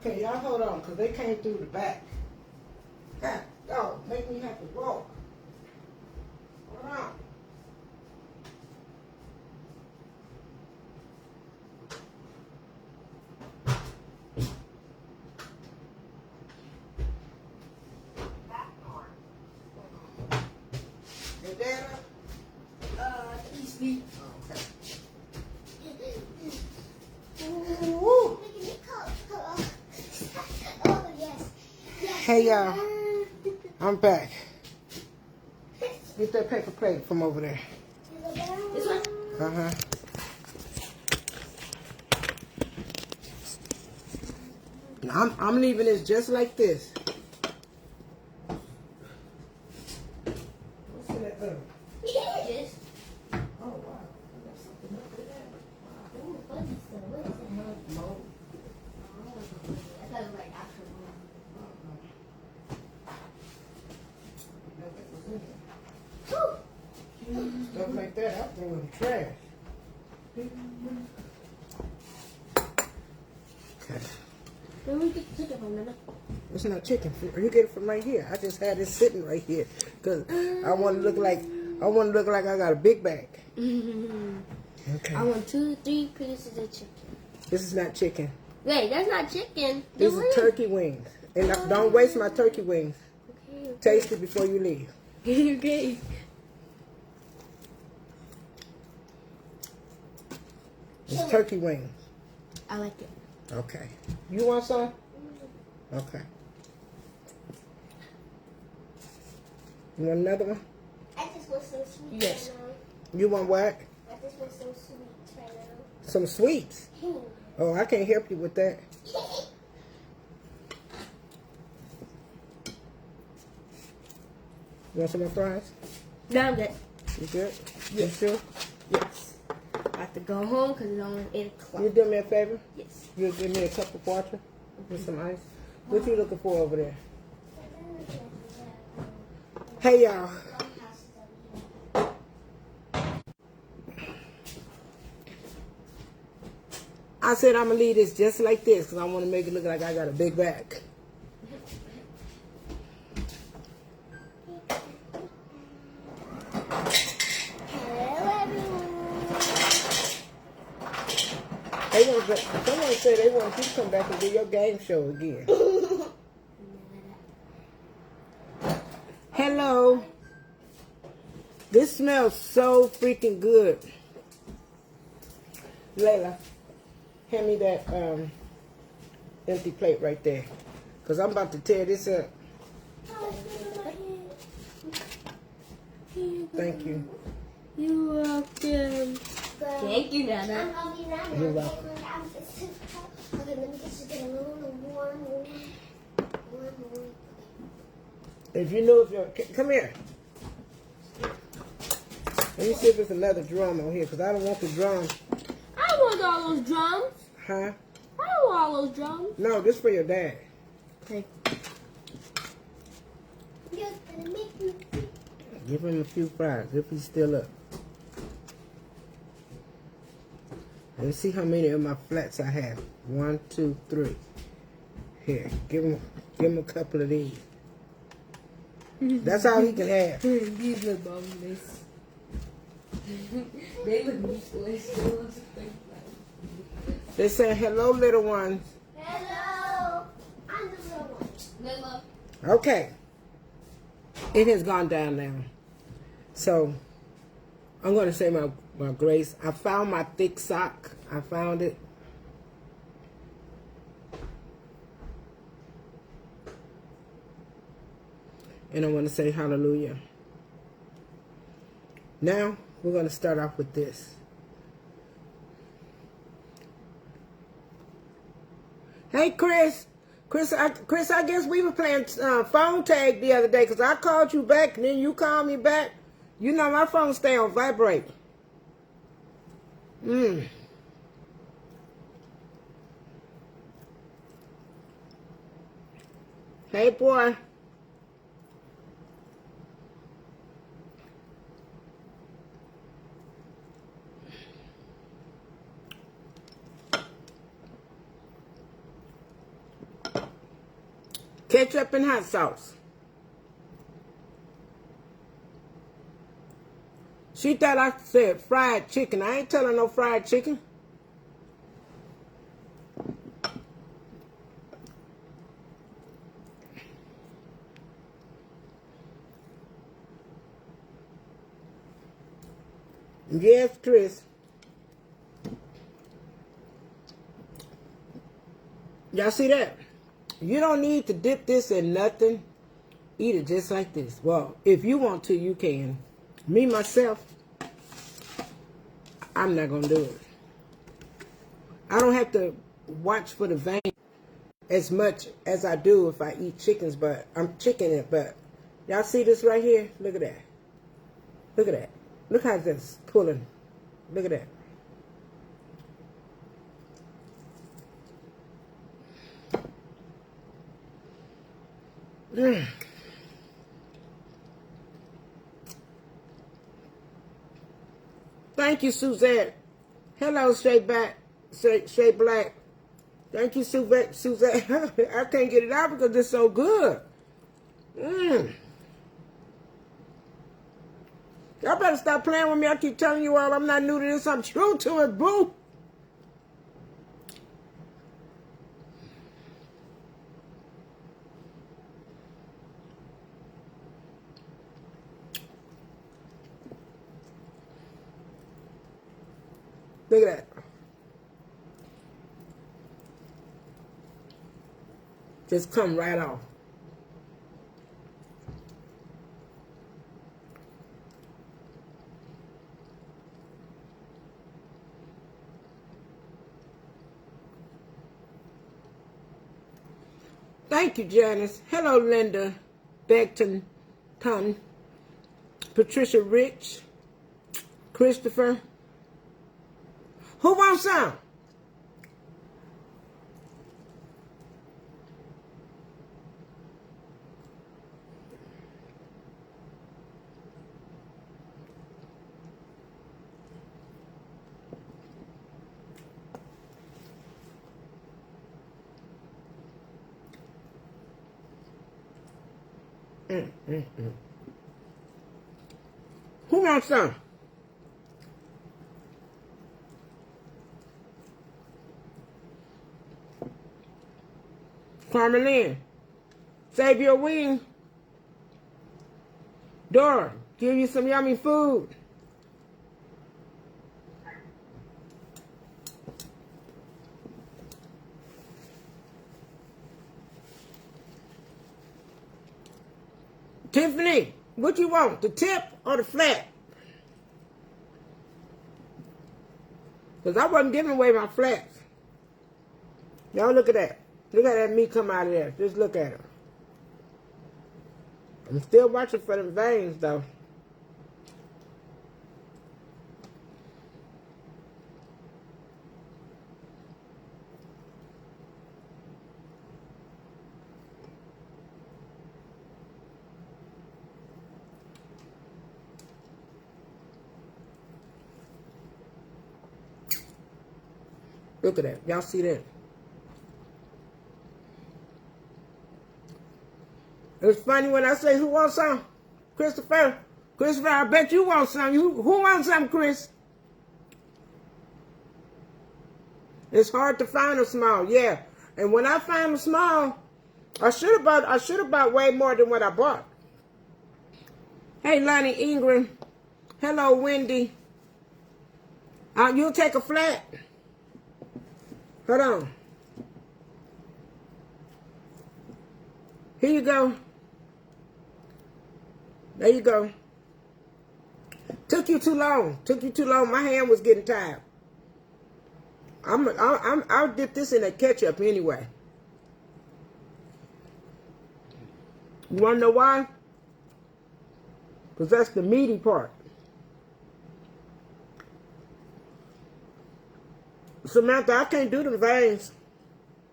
Okay, y'all hold on, because they came through the back. God, dog, make me have to walk. Hold on. Your dad up? He's asleep. Oh, okay. Woo. Oh, yes. Hey, y'all. I'm back. Get that paper plate from over there. This one? Uh-huh. I'm leaving this just like this. What's in that oven? Yes. Oh, wow. I got something up there. Ooh, what is that? What is that? Mold. I thought it was like actual mold. Stuff like that, I throw in the trash. Okay. Where we get the chicken from, Nana? It's not chicken. You get it from right here. I just had it sitting right here because I want to look like I got a big bag. Okay. I want 2, 3 pieces of chicken. This is not chicken. Wait, that's not chicken. These are turkey wings, and don't waste my turkey wings. Okay. Taste it before you leave. Okay. It's turkey wings. I like it. Okay. You want some? Okay. You want another one? I just want some sweets. Yes. Right You want what? now. I just want some sweets right now. Some sweets. Oh, I can't help you with that. You want some more fries? No, I'm good. You good? Yes. You sure? Yes. I have to go home because it's only 8 o'clock. You do me a favor? Yes. You'll give me a cup of water with some ice. What you looking for over there? Hey, y'all. I said I'm going to leave this just like this because I want to make it look like I got a big bag. Someone said they want you to come back and do your game show again. Hello. This smells so freaking good. Layla, hand me that empty plate right there. Because I'm about to tear this up. Thank you. You're welcome. Thank you, Nana. You're welcome. Okay, let me just get a little warm. If you know if you're... Come here. Let me see if there's another drum on here, because I don't want the drum. I want all those drums. Huh? I want all those drums. No, this for your dad. Okay. Give him a few fries, if he's still up. Let's see how many of my flats I have. 1, 2, 3. Here, give him a couple of these. That's all he can have. These look boneless. They look useless. They say, hello, little ones. Hello. I'm the little one. Little. Okay. It has gone down now. So, I'm going to say my grace. I found my thick sock. I found it. And I want to say hallelujah. Now, we're going to start off with this. Hey, Chris. Chris, I guess we were playing phone tag the other day because I called you back and then you called me back. You know my phone stay on vibrate. Hey, boy. Ketchup and hot sauce. She thought I said fried chicken. I ain't telling no fried chicken. Yes, Chris. Y'all see that? You don't need to dip this in nothing. Eat it just like this. Well, if you want to, you can. Me, myself, I'm not going to do it. I don't have to watch for the vein as much as I do if I eat chickens, but I'm chicken it. But y'all see this right here? Look at that. Look at that. Look how that's pulling. Look at that. Thank you, Suzette. Hello, Shay Black. Thank you, Suzette. I can't get it out because it's so good. Y'all better stop playing with me. I keep telling you all I'm not new to this. I'm true to it, boo. Look at that. Just come right off. Thank you, Janice. Hello, Linda Beckton, Patricia Rich, Christopher. Who wants some? Who wants some? Carmelyn, save your wing. Dora, give you some yummy food. Tiffany, what you want? The tip or the flat? Because I wasn't giving away my flats. Y'all look at that. Look at that meat come out of there. Just look at it. I'm still watching for them veins, though. Look at that. Y'all see that? It's funny when I say, who wants some? Christopher, I bet you want some. Who wants some, Chris? It's hard to find a small, yeah. And when I find a small, I should have bought way more than what I bought. Hey, Lonnie Ingram. Hello, Wendy. You'll take a flat. Hold on. Here you go. There you go. Took you too long. My hand was getting tired. I'll dip this in that ketchup anyway. You want to know why? Because that's the meaty part. Samantha, I can't do the veins.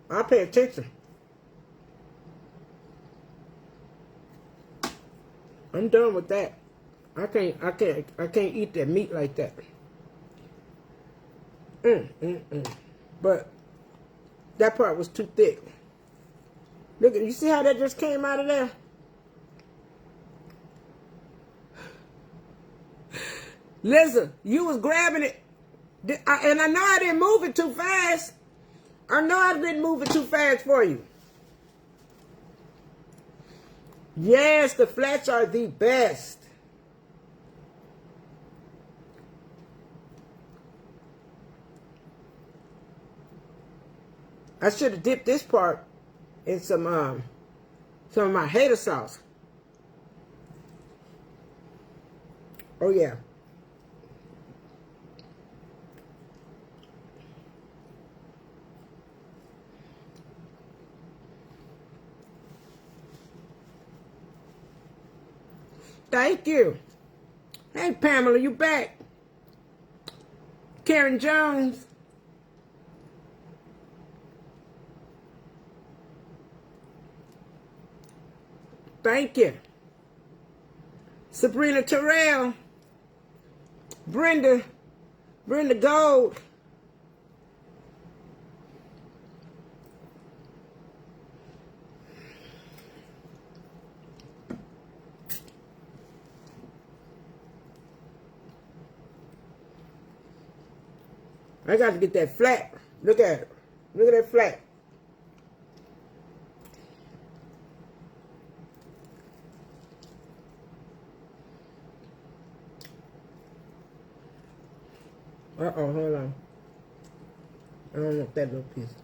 I pay attention. I'm done with that. I can't eat that meat like that. But that part was too thick. Look, you see how that just came out of there? Listen, you was grabbing it. And I know I didn't move it too fast. I know I didn't move it too fast for you. Yes, the flats are the best. I should have dipped this part in some of my hater sauce. Oh yeah. Thank you. Hey Pamela, you back? Karen Jones. Thank you. Sabrina Terrell. Brenda Gold. I got to get that flat. Look at it. Look at that flat. Uh-oh, hold on. I don't want that little piece.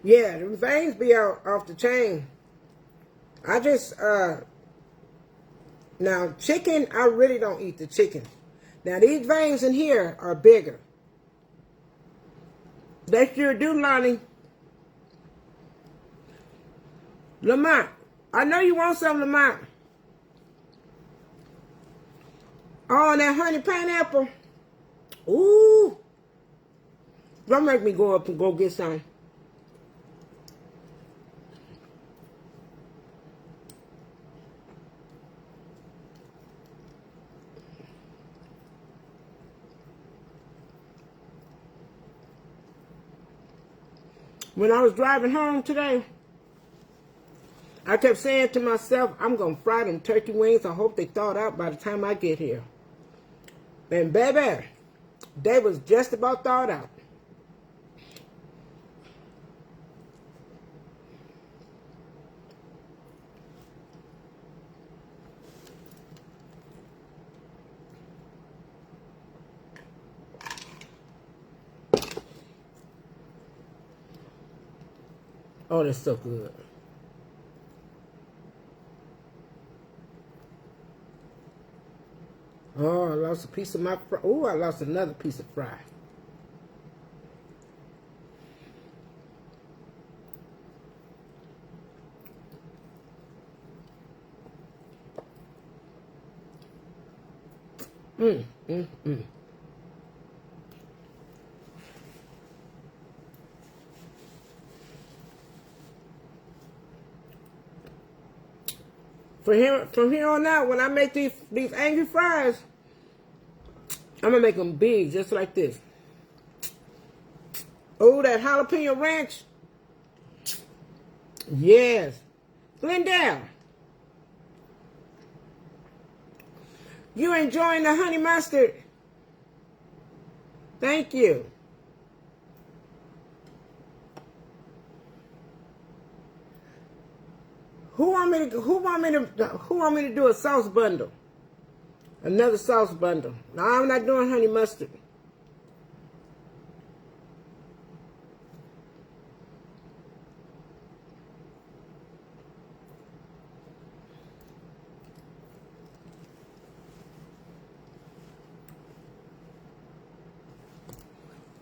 Yeah, the veins be off the chain. I just, now chicken, I really don't eat the chicken. Now these veins in here are bigger. They sure do, Lonnie. Lamont, I know you want some, Lamont. Oh, that honey pineapple. Ooh. Don't make me go up and go get some. When I was driving home today, I kept saying to myself, I'm going to fry them turkey wings. I hope they thawed out by the time I get here. And baby, they was just about thawed out. Oh, that's so good. Oh, I lost a piece of my fry. Oh, I lost another piece of fry. From here on out, when I make these angry fries, I'm going to make them big, just like this. Oh, that jalapeno ranch. Yes. Glendale, you enjoying the honey mustard? Thank you. Who want me to do a sauce bundle? Another sauce bundle. No, I'm not doing honey mustard.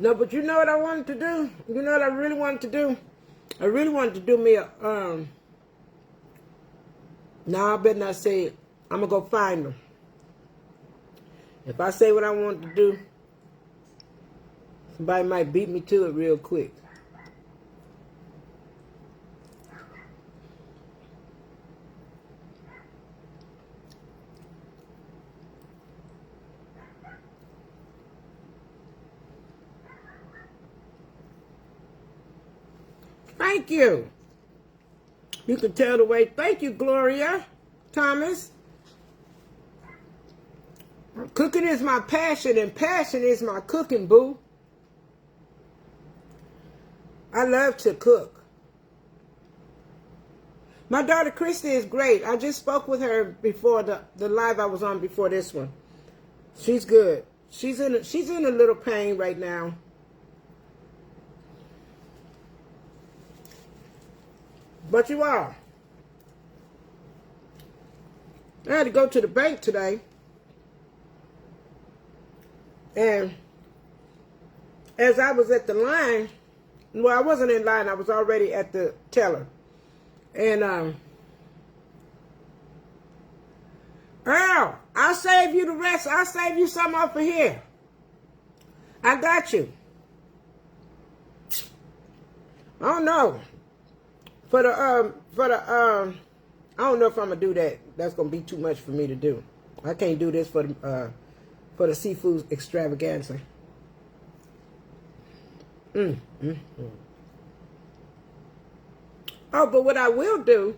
No, but you know what I wanted to do? You know what I really wanted to do? I really wanted to do me a, no, I better not say it. I'm going to go find them. If I say what I want to do, somebody might beat me to it real quick. Thank you. You can tell the way. Thank you, Gloria Thomas. Cooking is my passion, and passion is my cooking, boo. I love to cook. My daughter Christy is great. I just spoke with her before the live I was on before this one. She's good. She's in a little pain right now. But you are. I had to go to the bank today. And as I was at the line, well, I wasn't in line. I was already at the teller. And, Earl, I'll save you the rest. I'll save you some off of here. I got you. I don't know. I don't know if I'm gonna do that. That's gonna be too much for me to do. I can't do this for the seafood extravaganza. Oh, but what I will do,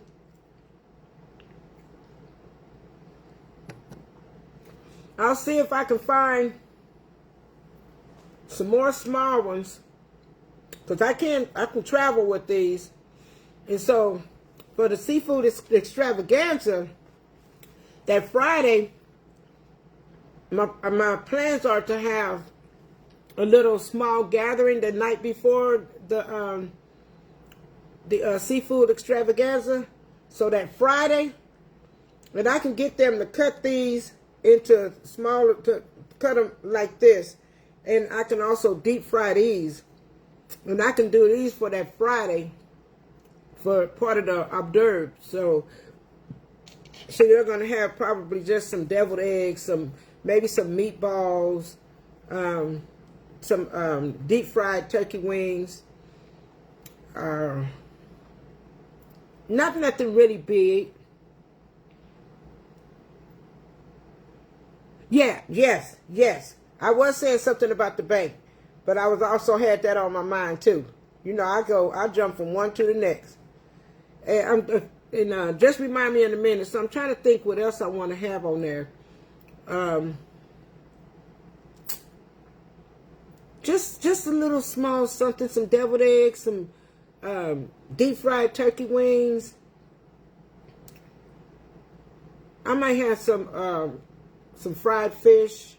I'll see if I can find some more small ones, because I can travel with these. And so, for the seafood extravaganza, that Friday, my plans are to have a little small gathering the night before the seafood extravaganza, so that Friday, and I can get them to cut these into smaller, to cut them like this, and I can also deep fry these, and I can do these for that Friday, for part of the hors d'oeuvre. So you're going to have probably just some deviled eggs, maybe some meatballs, some deep fried turkey wings, nothing really big. Yeah, yes. I was saying something about the bank, but I was also had that on my mind too. You know, I jump from one to the next. And just remind me in a minute. So I'm trying to think what else I want to have on there. Just a little small something, some deviled eggs, some deep fried turkey wings. I might have some fried fish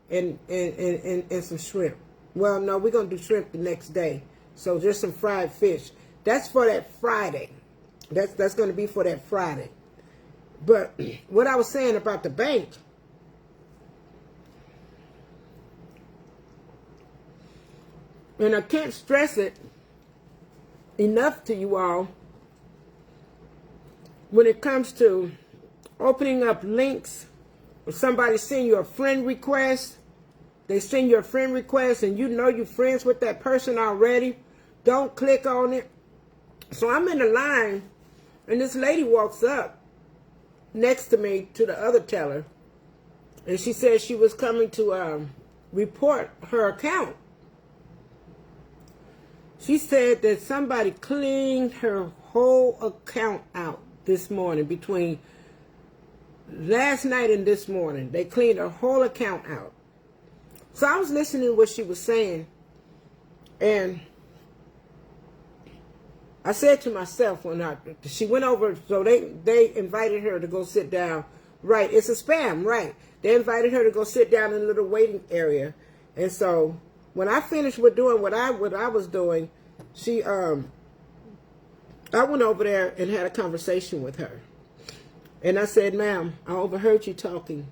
and some shrimp. Well, no, we're gonna do shrimp the next day. So just some fried fish. That's for that Friday. That's going to be for that Friday. But what I was saying about the bank, and I can't stress it enough to you all, when it comes to opening up links, or somebody send you a friend request, they send you a friend request and you know you're friends with that person already, don't click on it. So I'm in the line, and this lady walks up next to me to the other teller, and she said she was coming to report her account. She said that somebody cleaned her whole account out this morning. Between last night and this morning, they cleaned her whole account out. So I was listening to what she was saying, and I said to myself when she went over, so they invited her to go sit down. Right, it's a spam, right. They invited her to go sit down in a little waiting area. And so when I finished with doing what I was doing, I went over there and had a conversation with her. And I said, ma'am, I overheard you talking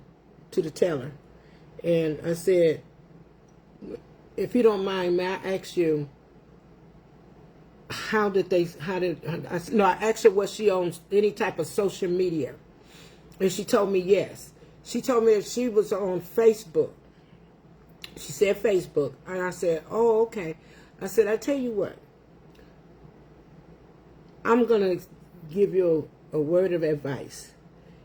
to the teller. And I said, if you don't mind, may I ask you, I asked her was she on any type of social media, and she told me yes. She told me that she was on Facebook. She said Facebook. And I said, oh, okay. I said, I tell you what. I'm going to give you a word of advice.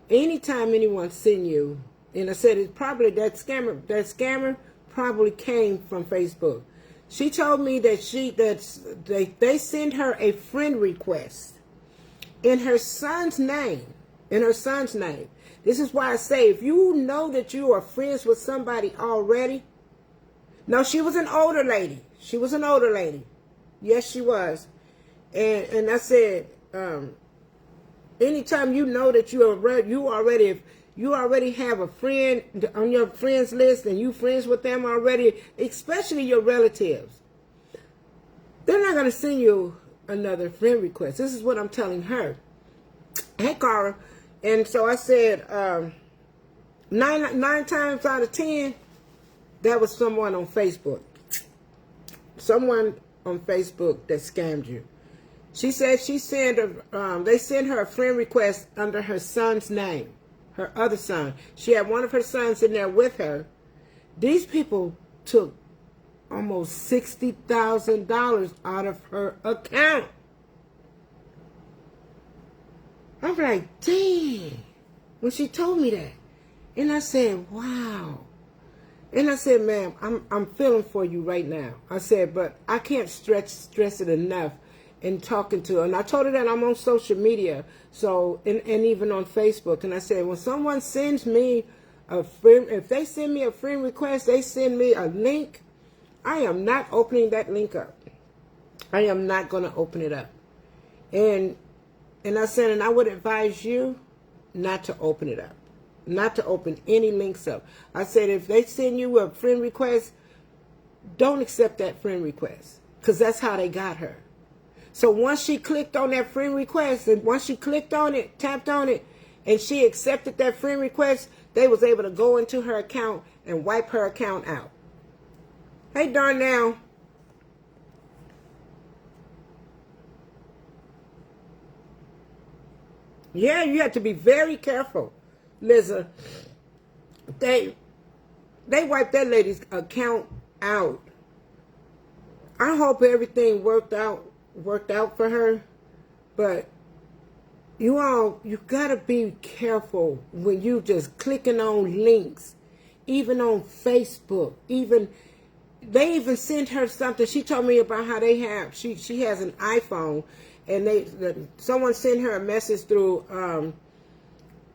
Anytime anyone send you, and I said it's probably that scammer probably came from Facebook. She told me that they send her a friend request in her son's name. In her son's name. This is why I say, if you know that you are friends with somebody already. No, she was an older lady. She was an older lady. Yes, she was. And I said, anytime you know that you already have a friend on your friends list and you friends with them already, especially your relatives, they're not going to send you another friend request. This is what I'm telling her. Hey, Cara. And so I said, nine times out of 10, that was someone on Facebook. Someone on Facebook that scammed you. She said they sent her a friend request under her son's name, her other son. She had one of her sons in there with her. These people took almost $60,000 out of her account. I'm like, dang, when she told me that. And I said, wow. And I said, ma'am, I'm feeling for you right now. I said, but I can't stress it enough in talking to her. And I told her that I'm on social media, so and even on Facebook. And I said, when someone sends me a friend, if they send me a friend request, they send me a link, I am not opening that link up. I am not going to open it up. And I said, and I would advise you not to open it up. Not to open any links up. I said, if they send you a friend request, don't accept that friend request. Because that's how they got her. So once she clicked on that friend request, and once she clicked on it, tapped on it, and she accepted that friend request, they was able to go into her account and wipe her account out. Hey, Darnell. Yeah, you have to be very careful, Liza. They wiped that lady's account out. I hope everything worked out for her, but you gotta be careful when you just clicking on links, even on Facebook. They even sent her something. She told me about how she has an iPhone. And someone sent her a message through,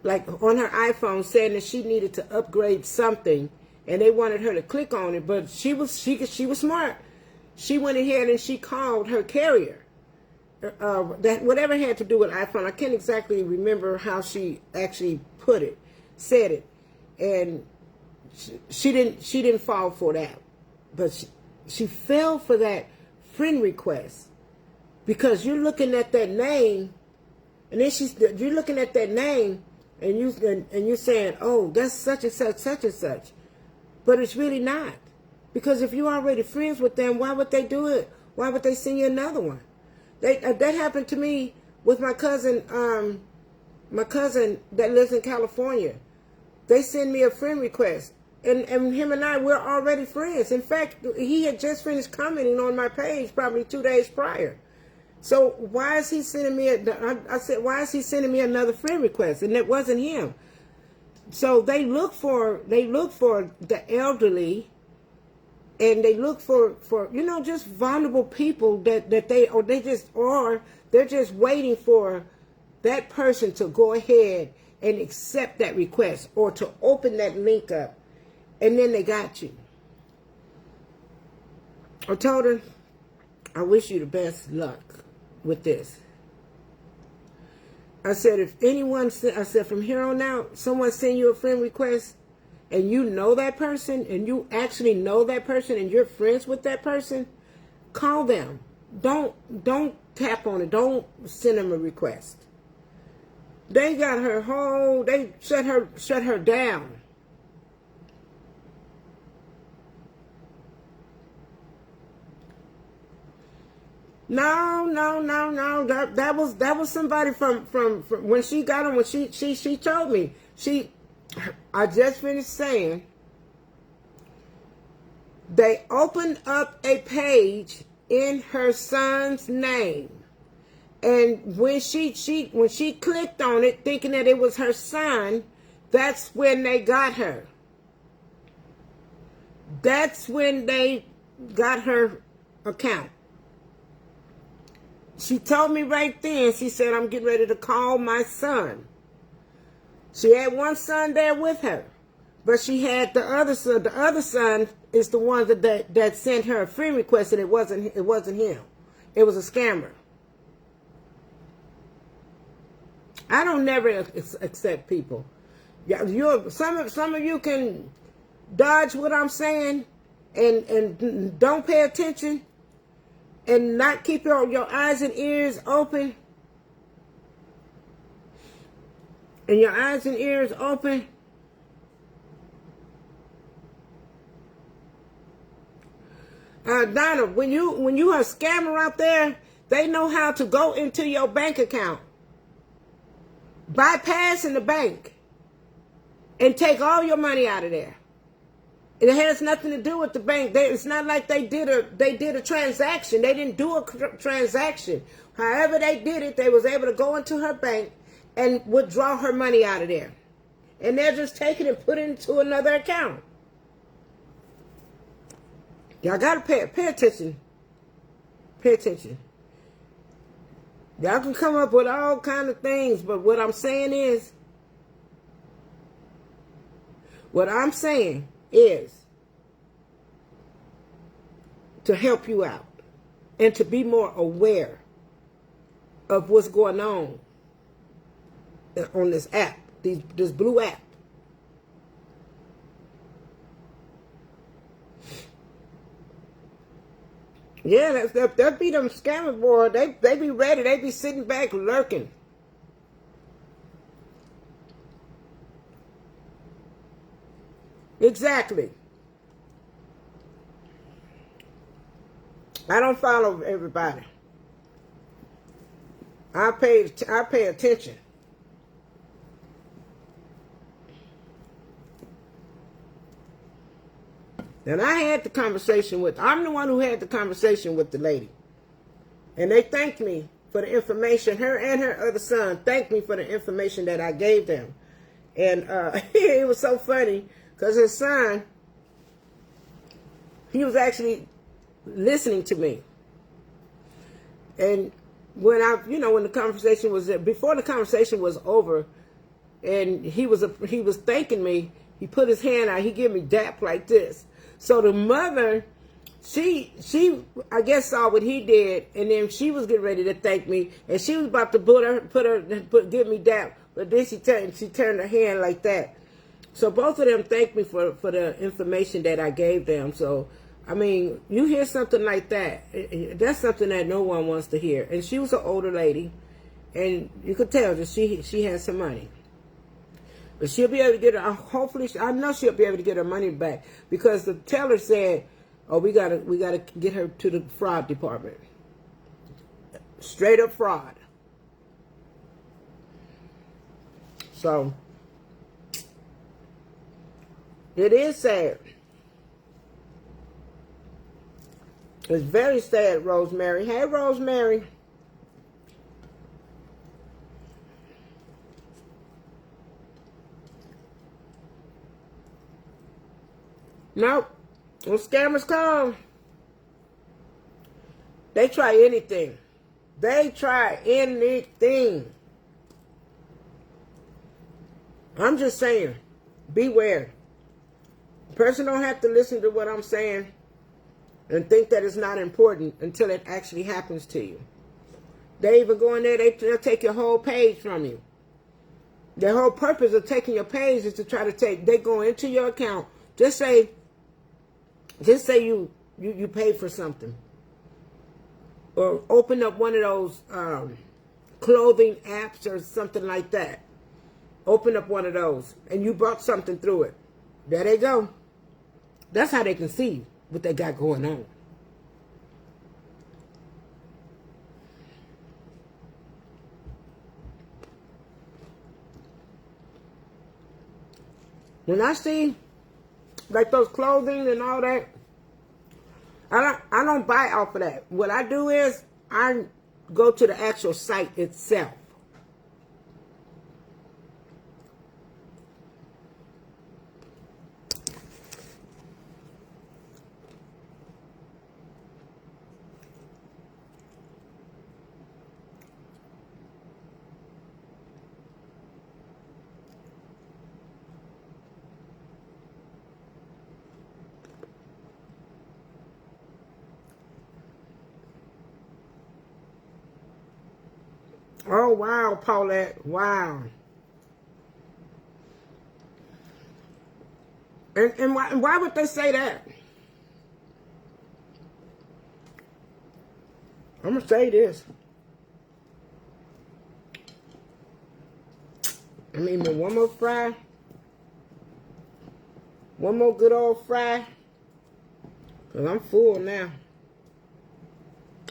like on her iPhone, saying that she needed to upgrade something, and they wanted her to click on it. But she was smart. She went ahead and she called her carrier. That whatever had to do with iPhone, I can't exactly remember how she actually said it, and she didn't fall for that, but she fell for that friend request. Because you're looking at that name, and then you're looking at that name, and you're saying, "Oh, that's such and such," but it's really not. Because if you're already friends with them, why would they do it? Why would they send you another one? That happened to me with my cousin. My cousin that lives in California. They send me a friend request, and him and I, we're already friends. In fact, he had just finished commenting on my page probably 2 days prior. So why is he sending me I said, why is he sending me another friend request? And it wasn't him. So they look for the elderly, and they look for just vulnerable people they're just waiting for that person to go ahead and accept that request or to open that link up, and then they got you. I told her, I wish you the best luck with this. I said, from here on out, someone send you a friend request and you know that person, and you actually know that person, and you're friends with that person, call them. Don't tap on it. Don't send them a request. They got her they shut her down. No. That was somebody from when she got him. When she told me, I just finished saying they opened up a page in her son's name. And when she clicked on it, thinking that it was her son, that's when they got her. That's when they got her account. She told me right then, she said, I'm getting ready to call my son. She had one son there with her, but she had the other son. The other son is the one that sent her a friend request, and it wasn't him. It was a scammer. I don't never accept people. Yeah, some of you can dodge what I'm saying and don't pay attention and not keep your eyes and ears open. And your eyes and ears open. Donna, when you are a scammer out there, they know how to go into your bank account, bypassing the bank, and take all your money out of there. It has nothing to do with the bank. It's not like they did a transaction. They didn't do a transaction. However they did it, they was able to go into her bank and withdraw her money out of there. And they're just taking it and put it into another account. Y'all got to pay attention. Pay attention. Y'all can come up with all kind of things, but what I'm saying is to help you out and to be more aware of what's going on this app, this blue app. Yeah, that be them scammer boy. They be ready. They be sitting back lurking. Exactly. I don't follow everybody. I pay attention. And I had the conversation I'm the one who had the conversation with the lady. And they thanked me for the information. Her and her other son thanked me for the information that I gave them. And it was so funny because his son, he was actually listening to me. And when the conversation was before the conversation was over, and he was thanking me, he put his hand out, he gave me dap like this. So the mother, she I guess saw what he did, and then she was getting ready to thank me, and she was about to give me dap, but then she turned her hand like that. So both of them thanked me for the information that I gave them. So I mean, you hear something like that, that's something that no one wants to hear. And she was an older lady, and you could tell that she had some money. But she'll be able to get hopefully, I know she'll be able to get her money back, because the teller said, oh, we gotta get her to the fraud department. Straight up fraud. So it is sad. It's very sad, Rosemary. Hey, Rosemary. Nope. When scammers come, they try anything. They try anything. I'm just saying, beware. The person don't have to listen to what I'm saying and think that it's not important until it actually happens to you. They even go in there, they'll take your whole page from you. Their whole purpose of taking your page is to try to they go into your account. Just say you paid for something. Or open up one of those clothing apps or something like that. Open up one of those and you bought something through it. There they go. That's how they can see what they got going on. When I see like those clothing and all that, I don't buy off of that. What I do is I go to the actual site itself. Oh, wow, Paulette. Wow. And why would they say that? I'm going to say this. I mean, one more fry. One more good old fry. Because I'm full now.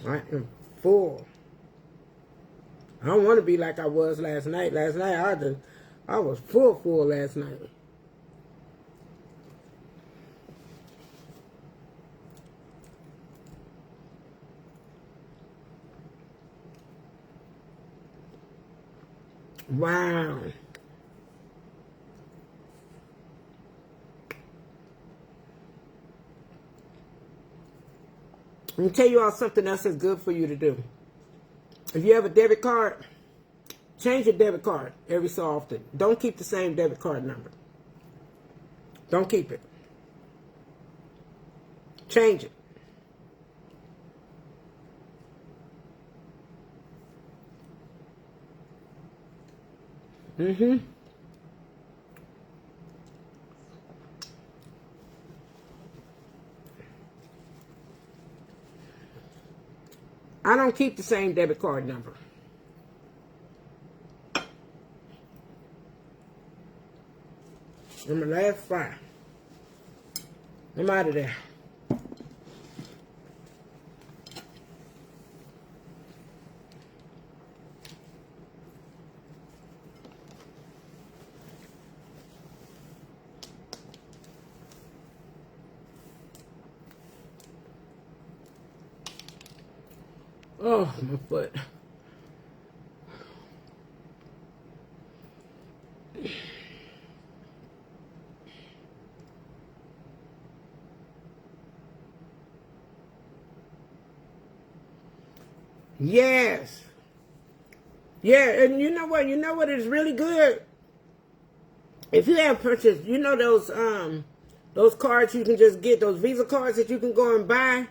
I am full. I don't want to be like I was last night. Last night, I was full last night. Wow. Let me tell you all something else that's good for you to do. If you have a debit card, change your debit card every so often. Don't keep the same debit card number. Don't keep it. Change it. I don't keep the same debit card number. And my last fry. I'm out of there. Oh, my foot. Yes. Yeah, and you know what? You know what is really good? If you have purchased, you know those cards you can just get, those Visa cards that you can go and buy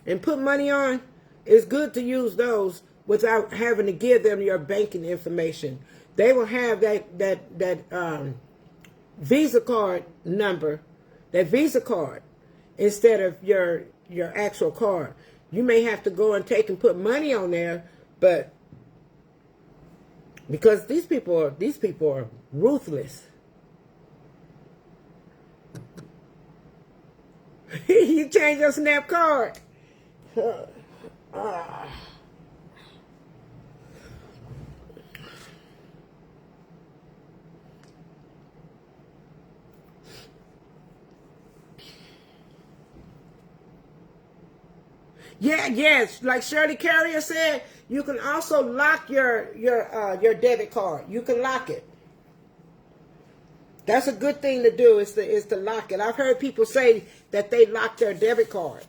and put money on? It's good to use those without having to give them your banking information. They will have that Visa card number, that Visa card, instead of your actual card. You may have to go and take and put money on there, but because these people are ruthless. You change your Snap card. Yeah, yes. Like Shirley Carrier said, you can also lock your debit card. You can lock it. That's a good thing to do, is to lock it. I've heard people say that they lock their debit card.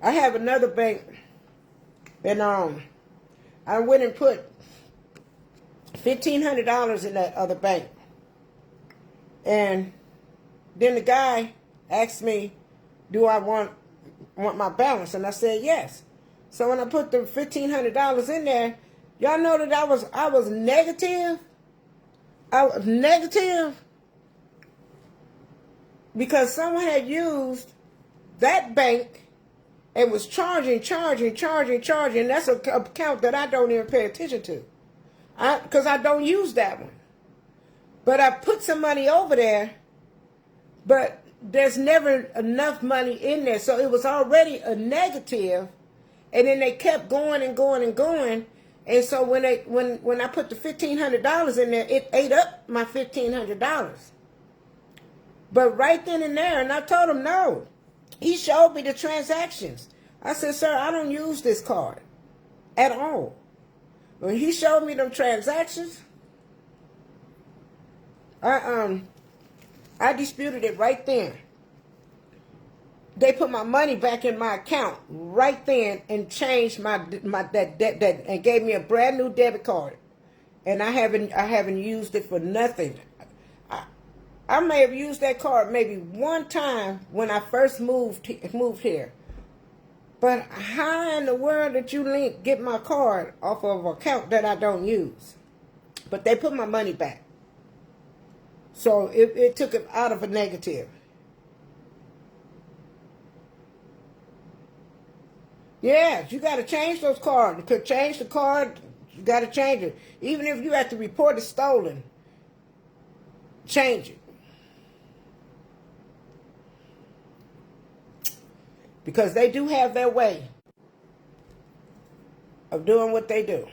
I have another bank, and I went and put $1,500 in that other bank. And then the guy asked me, do I want my balance? And I said yes. So when I put the $1,500 in there, y'all know that I was negative. I was negative because someone had used that bank and was charging. That's an account that I don't even pay attention to, because I don't use that one. But I put some money over there But there's never enough money in there. So it was already a negative, and then they kept going and going and going. And so when I put the $1,500 in there, it ate up my $1,500. But right then and there, and I told him no. He showed me the transactions. I said, sir, I don't use this card at all. When he showed me them transactions, I disputed it right then. They put my money back in my account right then and changed my that and gave me a brand new debit card. And I haven't used it for nothing. I may have used that card maybe one time when I first moved here. But how in the world did you get my card off of an account that I don't use? But they put my money back. So it took it out of a negative. Yeah, you got to change those cards. To change the card, you got to change it. Even if you have to report it stolen, change it. Because they do have their way of doing what they do.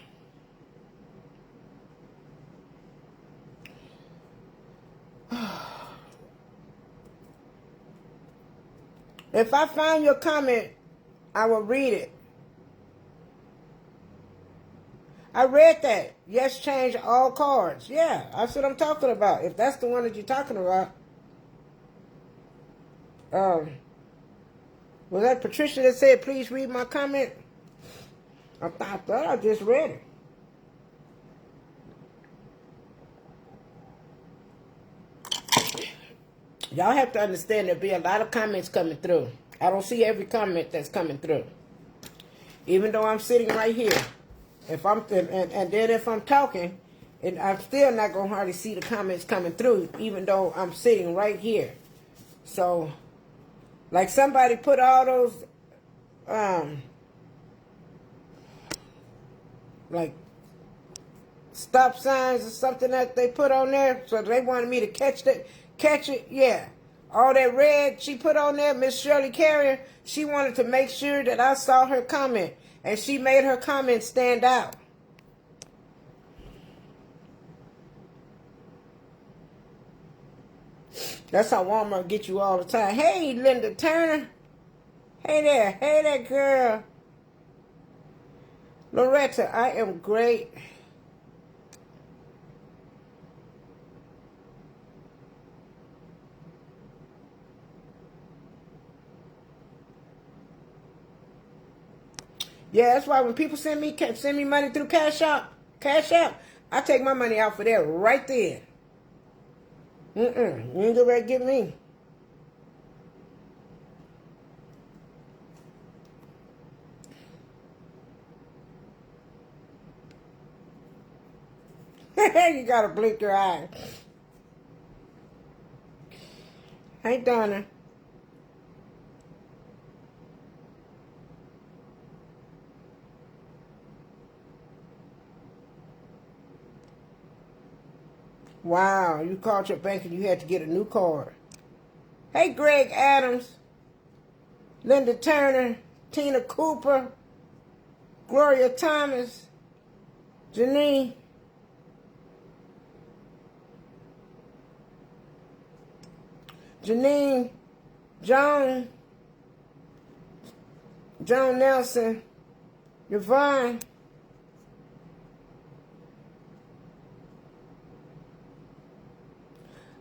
If I find your comment, I will read it. I read that. Yes, change all cards. Yeah, that's what I'm talking about. If that's the one that you're talking about. Was that Patricia that said, please read my comment? I thought I just read it. Y'all have to understand there'll be a lot of comments coming through. I don't see every comment that's coming through. Even though I'm sitting right here. And then if I'm talking, and I'm still not going to hardly see the comments coming through, even though I'm sitting right here. So, like somebody put all those, like stop signs or something that they put on there. So they wanted me to catch it. Yeah. All that red she put on there, Miss Shirley Carrier, she wanted to make sure that I saw her comment. And she made her comment stand out. That's how Walmart get you all the time. Hey, Linda Turner. Hey there. Hey there, girl. Loretta, I am great. Yeah, that's why when people send me money through Cash App, I take my money out for there right then. You ain't gonna ready to get me. You gotta blink your eye. Hey, Donna. Wow, you called your bank and you had to get a new card. Hey, Greg Adams, Linda Turner, Tina Cooper, Gloria Thomas, Janine, Joan Nelson, Yvonne,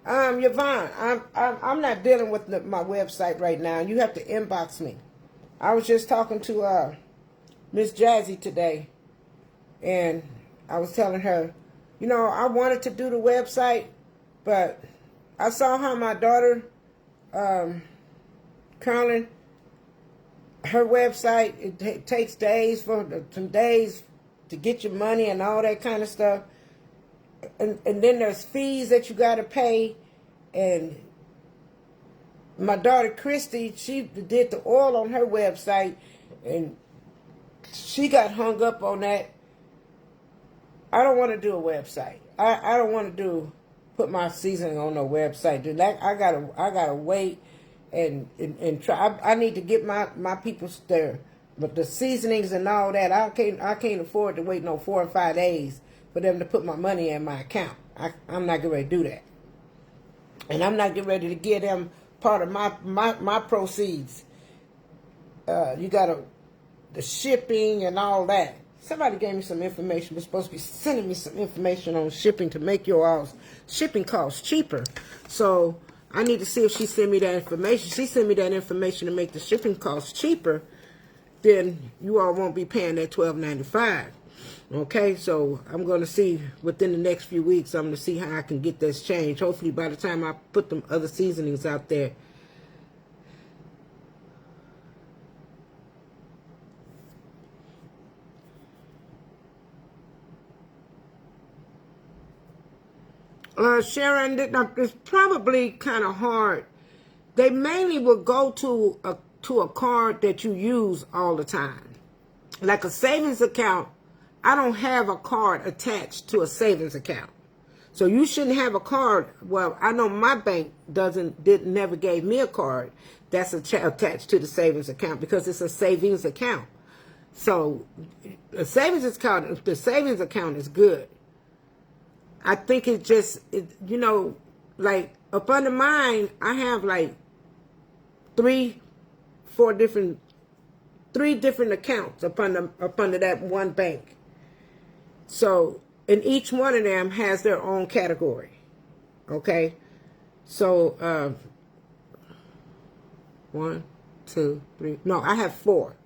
Yvonne, I'm not dealing with my website right now. You have to inbox me. I was just talking to Miss Jazzy today, and I was telling her, you know, I wanted to do the website, but I saw how my daughter, Carolyn, her website, it takes days some days to get your money and all that kind of stuff. And then there's fees that you got to pay. And my daughter Christy, she did the oil on her website, and she got hung up on that. I don't want to do a website. I don't want to do put my seasoning on no website. Dude, like I gotta wait and try. I need to get my people there, but the seasonings and all that, I can't afford to wait no 4 or 5 days for them to put my money in my account. I'm not getting ready to do that, and I'm not getting ready to give them part of my proceeds. You gotta the shipping and all that. Somebody gave me some information. We're supposed to be sending me some information on shipping to make your all's shipping costs cheaper. So I need to see if she sent me that information. She sent me that information to make the shipping costs cheaper. Then you all won't be paying that $12.95. Okay, so I'm going to see within the next few weeks. I'm going to see how I can get this changed. Hopefully by the time I put them other seasonings out there, Sharon, it's probably kind of hard. They mainly will go to a card that you use all the time. Like a savings account, I don't have a card attached to a savings account. So you shouldn't have a card. Well, I know my bank never gave me a card that's attached to the savings account because it's a savings account. So the savings account is good. I think it's just, like up under mine, I have like three different accounts up under that one bank. So, and each one of them has their own category. Okay, so 1, 2, 3. No, I have four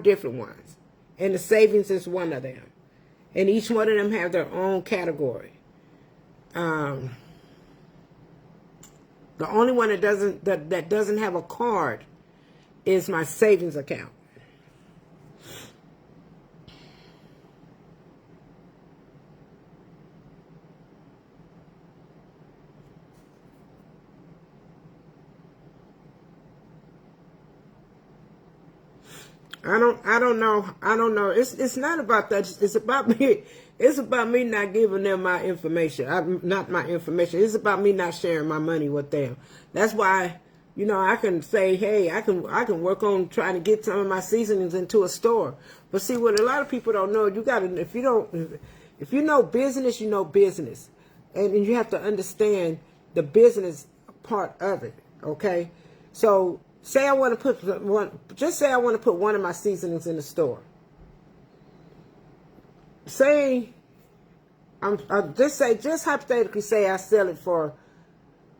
different ones, and the savings is one of them. And each one of them have their own category. The only one that doesn't have a card is my savings account. I don't know. It's not about that. It's about me. It's about me not giving them my information. Not my information. It's about me not sharing my money with them. That's why, I can say, hey, I can work on trying to get some of my seasonings into a store. But see, what a lot of people don't know, if you know business, you know business, and you have to understand the business part of it. Okay, so. Say I want to put one of my seasonings in the store. Just hypothetically say I sell it for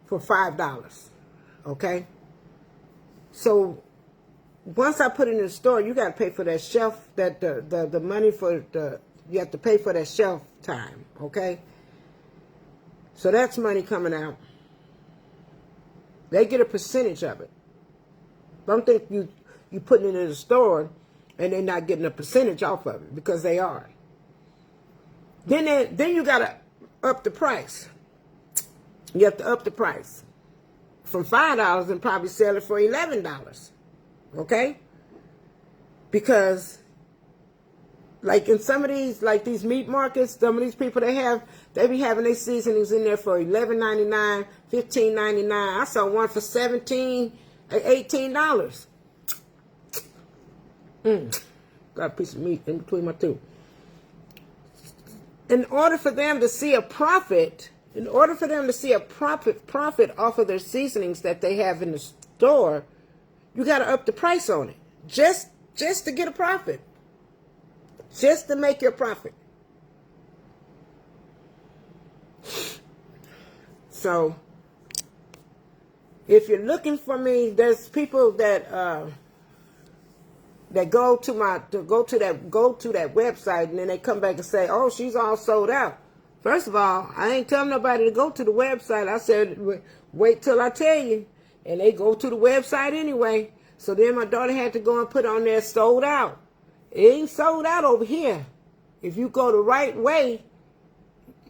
$5. Okay. So once I put it in the store, you got to pay for that shelf, the money you have to pay for that shelf time. Okay. So that's money coming out. They get a percentage of it. Don't think you putting it in the store and they're not getting a percentage off of it, because they are. Then you gotta up the price. You have to up the price from $5 and probably sell it for $11. Okay? Because like in some of these meat markets, some of these people they be having their seasonings in there for $11.99, $15.99. I saw one for $17. $18. Got a piece of meat in between my two. In order for them to see a profit, off of their seasonings that they have in the store, you got to up the price on it. Just to get a profit. Just to make your profit. So if you're looking for me, there's people that go to that website, and then they come back and say, "Oh, she's all sold out." First of all, I ain't telling nobody to go to the website. I said, "Wait till I tell you," and they go to the website anyway. So then my daughter had to go and put on there "sold out." It ain't sold out over here. If you go the right way,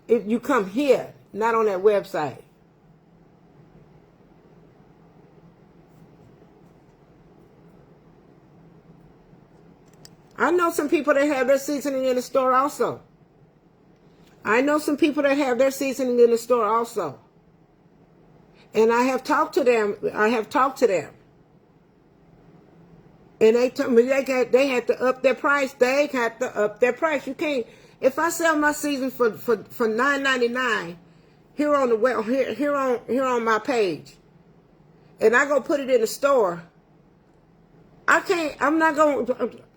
if you come here, not on that website. I know some people that have their seasoning in the store also. I know some people that have their seasoning in the store also. And I have talked to them. And they told me they had to up their price. They had to up their price. You can't. If I sell my season for $9.99 here on the here on my page, and I go put it in the store, I can't. I'm not going.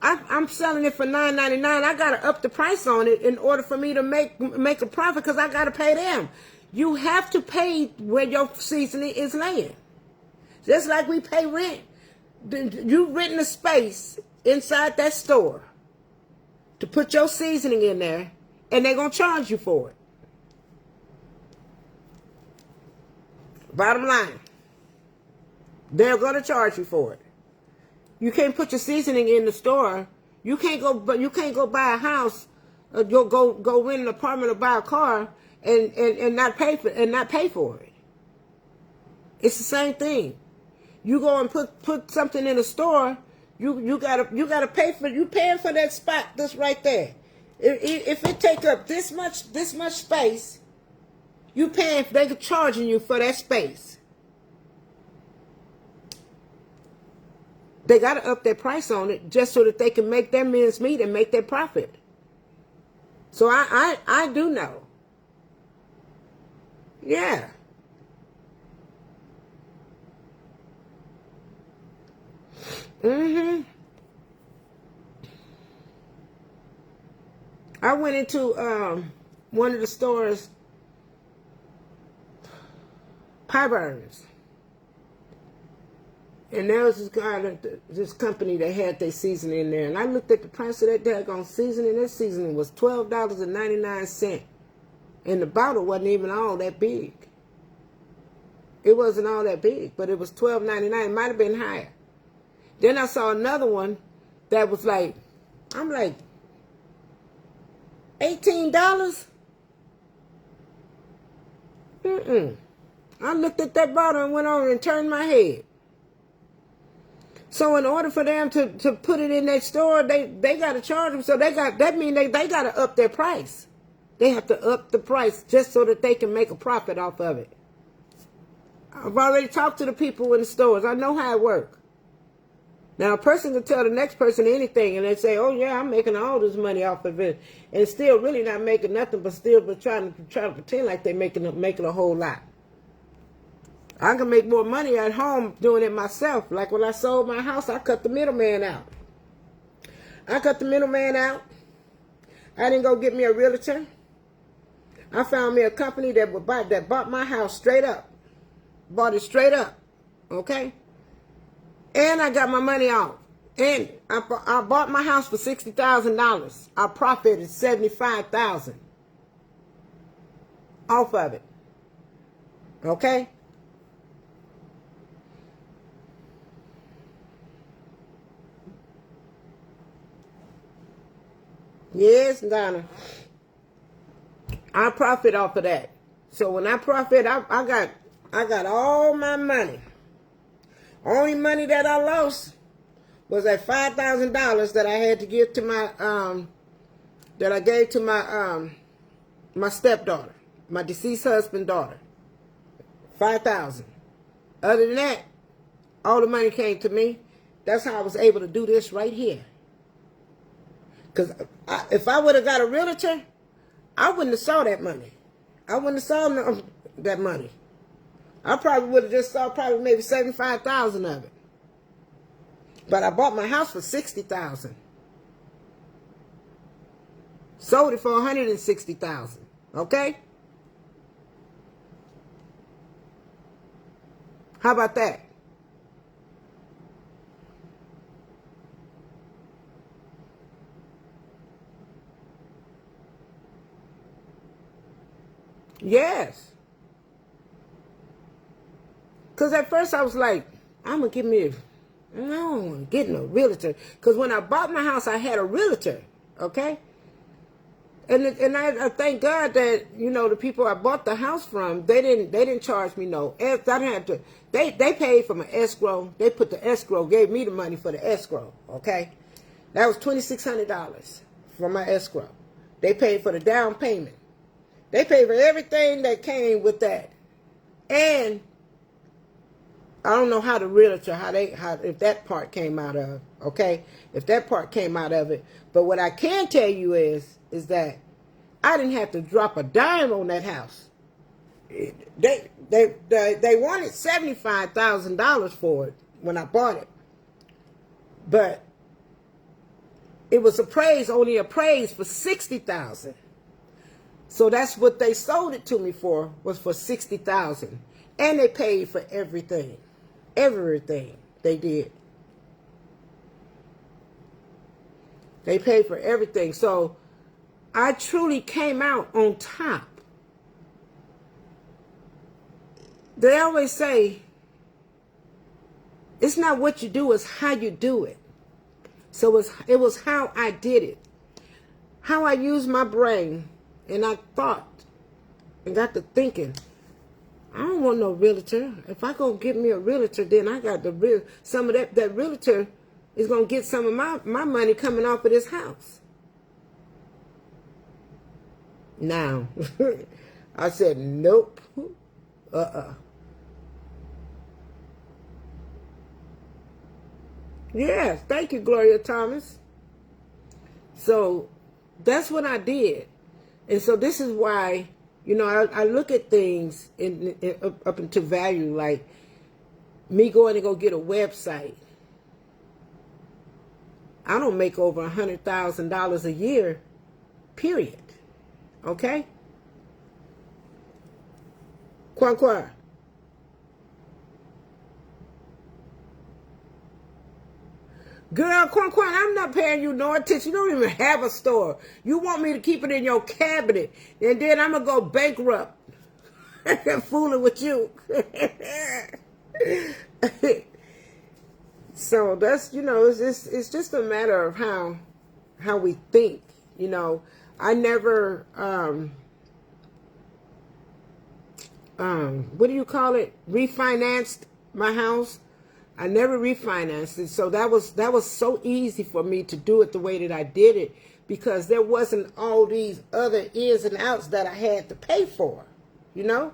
I'm selling it for $9.99. I gotta up the price on it in order for me to make a profit because I gotta pay them. You have to pay where your seasoning is laying, just like we pay rent. You renting a space inside that store to put your seasoning in there, and they're going to charge you for it. Bottom line, they're going to charge you for it. You can't put your seasoning in the store. You can't go buy a house, go rent an apartment or buy a car and not pay for it. It's the same thing. You go and put something in a store, you gotta pay for, you paying for that spot that's right there. If it take up this much space, you paying, they're charging you for that space. They gotta up their price on it just so that they can make their men's meat and make their profit. So I do know. Yeah. I went into one of the stores, Pie Burns, and there was this company that had their seasoning in there, and I looked at the price of that daggone seasoning. That seasoning was $12.99, and the bottle wasn't even all that big. It wasn't all that big, but it was $12.99. It might have been higher. Then I saw another one that was like, I'm like, $18? I looked at that bottle and went on and turned my head. So in order for them to put it in that store, they got to charge them. So that means they got to up their price. They have to up the price just so that they can make a profit off of it. I've already talked to the people in the stores. I know how it works. Now, a person can tell the next person anything, and they say, oh, yeah, I'm making all this money off of it, and still really not making nothing, but trying to pretend like they're making a whole lot. I can make more money at home doing it myself. Like when I sold my house, I cut the middleman out. I didn't go get me a realtor. I found me a company that bought my house straight up. Bought it straight up. Okay? And I got my money off. And I bought my house for $60,000. I profited $75,000 off of it. Okay? Yes, Donna. I profit off of that. So when I profit, I got all my money. Only money that I lost was that $5,000 that I had to give to that I gave to my stepdaughter, my deceased husband's daughter. $5,000. Other than that, all the money came to me. That's how I was able to do this right here. Because if I would have got a realtor, I wouldn't have saw that money. I wouldn't have saw that money. I probably would have just saw probably maybe $75,000 of it. But I bought my house for $60,000. Sold it for $160,000. Okay? How about that? Yes. Because at first I was like, I'm going to give me I don't want to get no realtor. Because when I bought my house, I had a realtor. Okay? And I thank God that, you know, the people I bought the house from, they didn't charge me no. I didn't have to. They paid for my escrow. They put the escrow, gave me the money for the escrow. Okay? That was $2,600 for my escrow. They paid for the down payment. They paid for everything that came with that. And I don't know how the realtor, if that part came out of, okay? If that part came out of it. But what I can tell you is that I didn't have to drop a dime on that house. They wanted $75,000 for it when I bought it. But it was only appraised for $60,000. So that's what they sold it to me for, was for $60,000. And they paid for everything. Everything they did. They paid for everything. So I truly came out on top. They always say, it's not what you do, it's how you do it. So it was how I did it. How I used my brain. And I thought and got to thinking, I don't want no realtor. If I go get me a realtor, then I got some of that realtor is going to get some of my money coming off of this house. Now, I said, nope. Yes, thank you, Gloria Thomas. So that's what I did. And so this is why, you know, I look at things up into value, like me going to go get a website. I don't make over $100,000 a year, period. Okay? Quan. Girl, Quan, I'm not paying you no attention. You don't even have a store. You want me to keep it in your cabinet, and then I'm going to go bankrupt. Fooling with you. So that's, you know, it's just a matter of how we think. You know, I never, what do you call it? Refinanced my house. I never refinanced it, so that was so easy for me to do it the way that I did it, because there wasn't all these other ins and outs that I had to pay for, you know,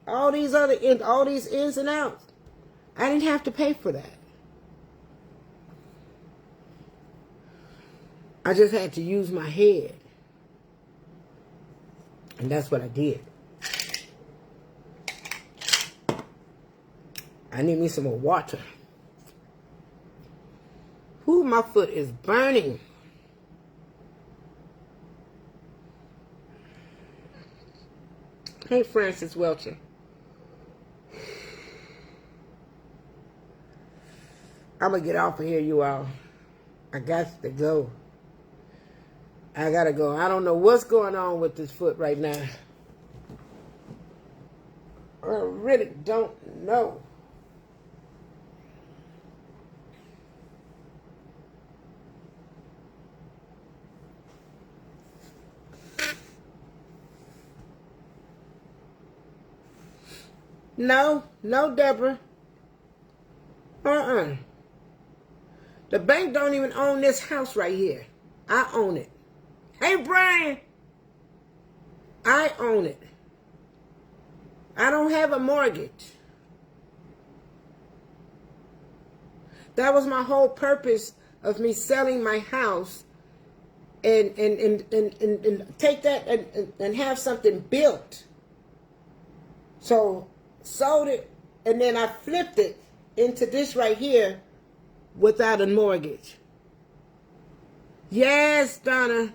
all these ins and outs. I didn't have to pay for that. I just had to use my head, and that's what I did. I need me some more water. Ooh, my foot is burning. Hey, Francis Welcher. I'm going to get off of here, you all. I got to go. I got to go. I don't know what's going on with this foot right now. I really don't know. No, Deborah. The bank don't even own this house right here. I own it. Hey, Brian. I own it. I don't have a mortgage. That was my whole purpose of me selling my house and take that and have something built. So sold it, and then I flipped it into this right here without a mortgage. Yes, Donna.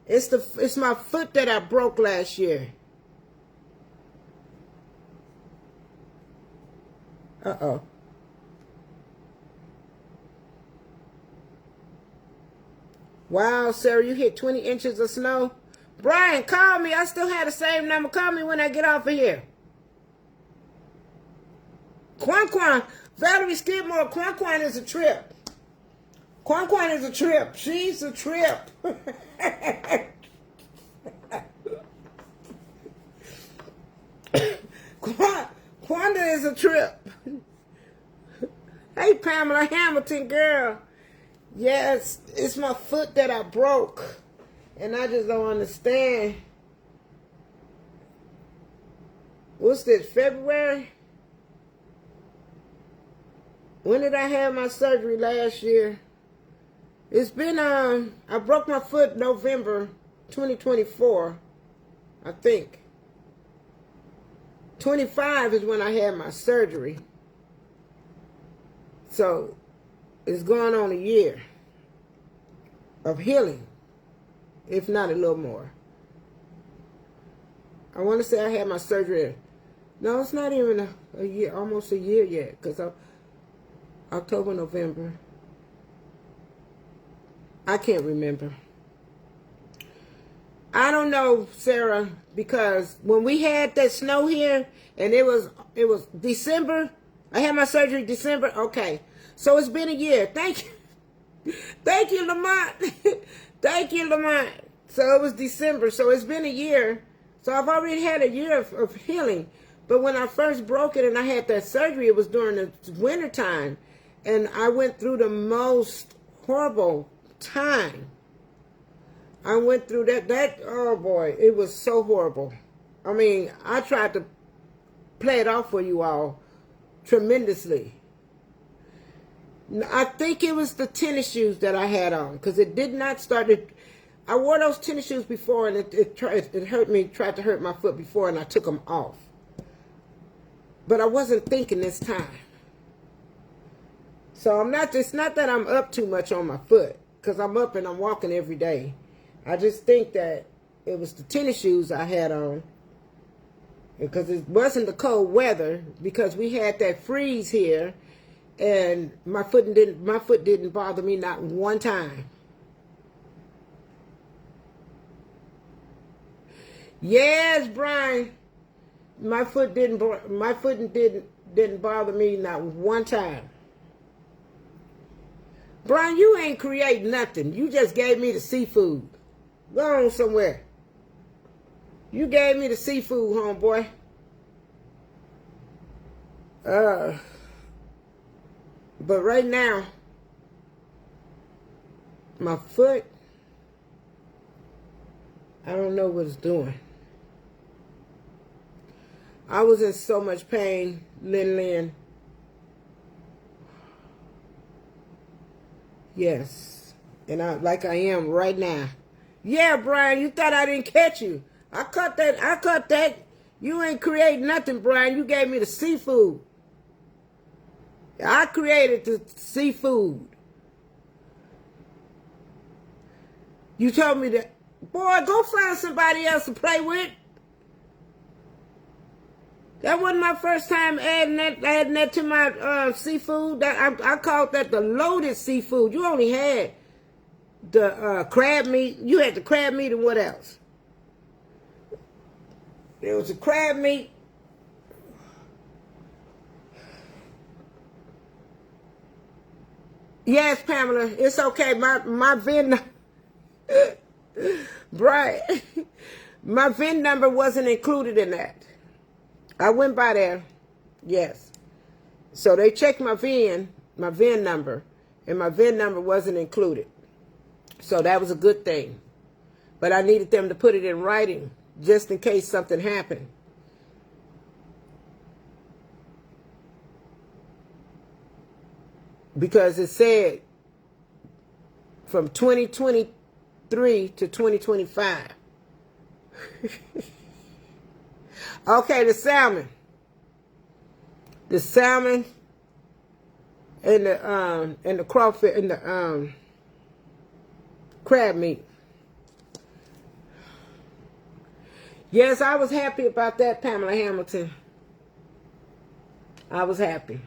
It's my foot that I broke last year. Uh-oh. Wow, Sarah, you hit 20 inches of snow. Brian, call me. I still have the same number. Call me when I get off of here. Quan, Valerie Skidmore, Quan is a trip. Quan is a trip. She's a trip. Quanda is a trip. Hey, Pamela Hamilton, girl. Yes, it's my foot that I broke. And I just don't understand What's this, February? When did I have my surgery last year? It's been, I broke my foot November 2024, I think. 25 is when I had my surgery. So, it's going on a year of healing, if not a little more. I want to say I had my surgery. No, it's not even a year, almost a year yet, because October, November. I can't remember. I don't know, Sarah, because when we had that snow here, and it was December. I had my surgery December. Okay, so it's been a year. Thank you, thank you, Lamont. Thank you, Lamont. So it was December. So it's been a year. So I've already had a year of healing. But when I first broke it and I had that surgery, it was during the winter time, and I went through the most horrible time. I went through that, oh boy, it was so horrible. I mean, I tried to play it off for you all tremendously. I think it was the tennis shoes that I had on, because it did not start. I wore those tennis shoes before, and it hurt me, tried to hurt my foot before, and I took them off. But I wasn't thinking this time. So it's not that I'm up too much on my foot, because I'm up and I'm walking every day. I just think that it was the tennis shoes I had on, because it wasn't the cold weather, because we had that freeze here, and my foot didn't bother me not one time. Yes, Brian, my foot didn't bother me not one time. Brian, you ain't create nothing. You just gave me the seafood. Go on somewhere. You gave me the seafood, homeboy. But right now, my foot, I don't know what it's doing. I was in so much pain, Lynn. Yes. And like I am right now. Yeah, Brian, you thought I didn't catch you. I caught that. You ain't create nothing, Brian. You gave me the seafood. I created the seafood. You told me that. Boy, go find somebody else to play with. That wasn't my first time adding that to my seafood. I called that the loaded seafood. You only had the crab meat. You had the crab meat and what else? There was the crab meat. Yes, Pamela, it's okay. My VIN, right? My VIN number wasn't included in that. I went by there, yes. So they checked my VIN number, and my VIN number wasn't included. So that was a good thing. But I needed them to put it in writing, just in case something happened. Because it said from 2023 to 2025. Okay, the salmon and the crawfish and the crab meat. Yes, I was happy about that, Pamela Hamilton. I was happy.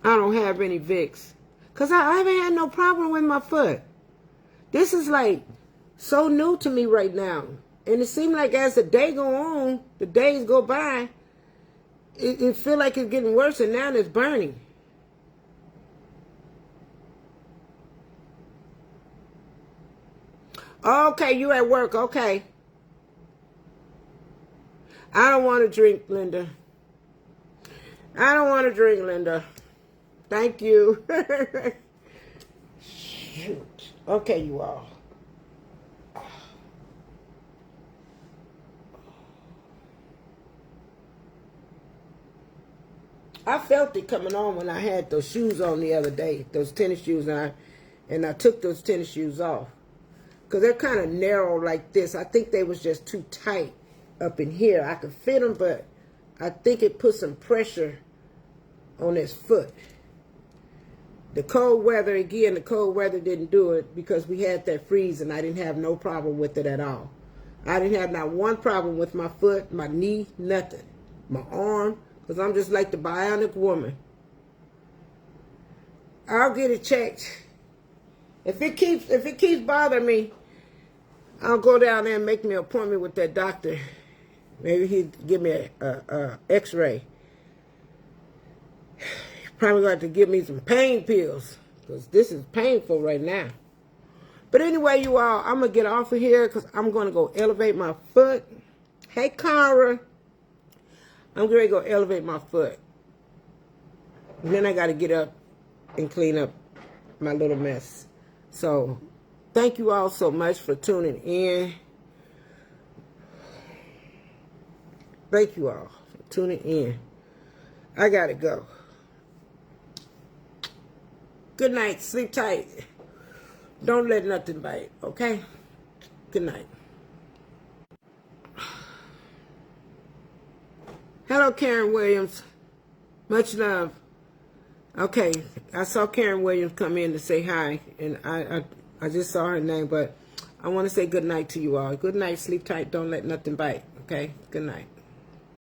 I don't have any Vicks. Because I haven't had no problem with my foot. This is like so new to me right now. And it seems like as the day go on, the days go by, it feel like it's getting worse, and now it's burning. Okay, you at work. Okay. I don't want to drink, Linda. I don't want to drink, Linda. Thank you. Shoot. Okay, you all. I felt it coming on when I had those shoes on the other day, those tennis shoes, and I took those tennis shoes off. Because they're kind of narrow like this. I think they was just too tight up in here. I could fit them, but I think it put some pressure on his foot. The cold weather, again, the cold weather didn't do it because we had that freeze and I didn't have no problem with it at all. I didn't have not one problem with my foot, my knee, nothing. My arm, because I'm just like the bionic woman. I'll get it checked. If it keeps bothering me, I'll go down there and make me an appointment with that doctor. Maybe he'd give me a x-ray. Probably going to have to give me some pain pills because this is painful right now. But anyway, you all, I'm going to get off of here because I'm going to go elevate my foot. Hey, Cara. I'm going to go elevate my foot. And then I got to get up and clean up my little mess. So, thank you all so much for tuning in. Thank you all for tuning in. I got to go. Good night. Sleep tight. Don't let nothing bite, okay? Good night. Hello, Karen Williams. Much love. Okay, I saw Karen Williams come in to say hi, and I just saw her name, but I want to say good night to you all. Good night. Sleep tight. Don't let nothing bite, okay? Good night.